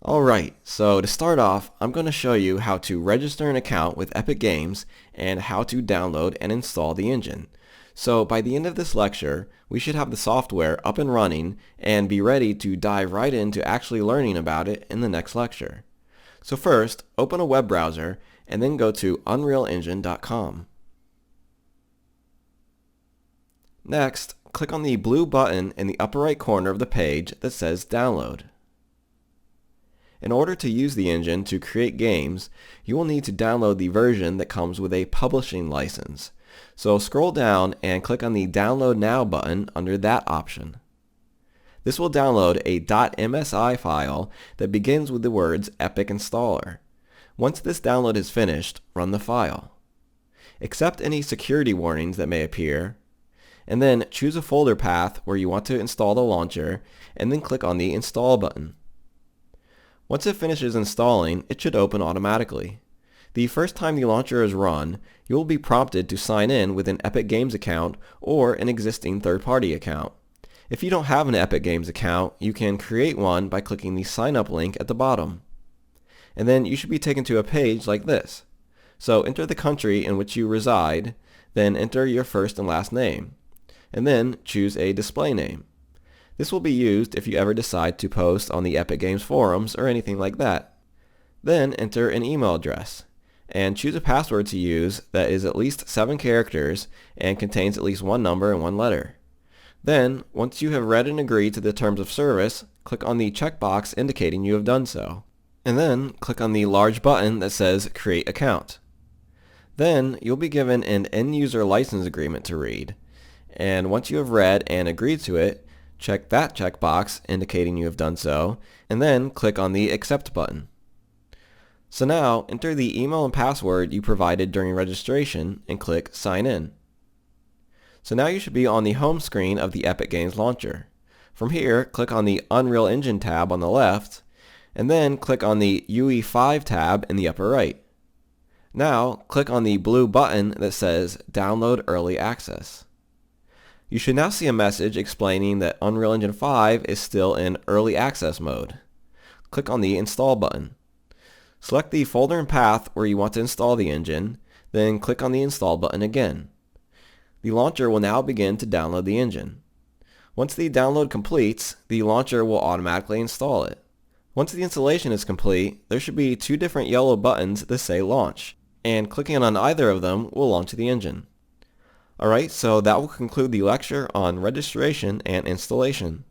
Alright, so to start off, I'm going to show you how to register an account with Epic Games and how to download and install the engine. So by the end of this lecture, we should have the software up and running and be ready to dive right into actually learning about it in the next lecture. So first, open a web browser and then go to unrealengine.com. Next, click on the blue button in the upper right corner of the page that says Download. In order to use the engine to create games, you will need to download the version that comes with a publishing license. So scroll down and click on the Download Now button under that option. This will download a .msi file that begins with the words Epic Installer. Once this download is finished, run the file. Accept any security warnings that may appear, and then choose a folder path where you want to install the launcher, and then click on the Install button. Once it finishes installing, it should open automatically. The first time the launcher is run, you will be prompted to sign in with an Epic Games account or an existing third-party account. If you don't have an Epic Games account, you can create one by clicking the Sign Up link at the bottom. And then you should be taken to a page like this. So enter the country in which you reside, then enter your first and last name, and then choose a display name. This will be used if you ever decide to post on the Epic Games forums or anything like that. Then enter an email address and choose a password to use that is at least 7 characters and contains at least one number and one letter. Then, once you have read and agreed to the terms of service, click on the checkbox indicating you have done so. And then click on the large button that says Create Account. Then you'll be given an end-user license agreement to read. And once you have read and agreed to it, check that checkbox indicating you have done so, and then click on the Accept button. So now, enter the email and password you provided during registration and click Sign In. So now you should be on the home screen of the Epic Games launcher. From here, click on the Unreal Engine tab on the left, and then click on the UE5 tab in the upper right. Now, click on the blue button that says Download Early Access. You should now see a message explaining that Unreal Engine 5 is still in early access mode. Click on the Install button. Select the folder and path where you want to install the engine, then click on the Install button again. The launcher will now begin to download the engine. Once the download completes, the launcher will automatically install it. Once the installation is complete, there should be 2 different yellow buttons that say Launch, and clicking on either of them will launch the engine. Alright, so that will conclude the lecture on registration and installation.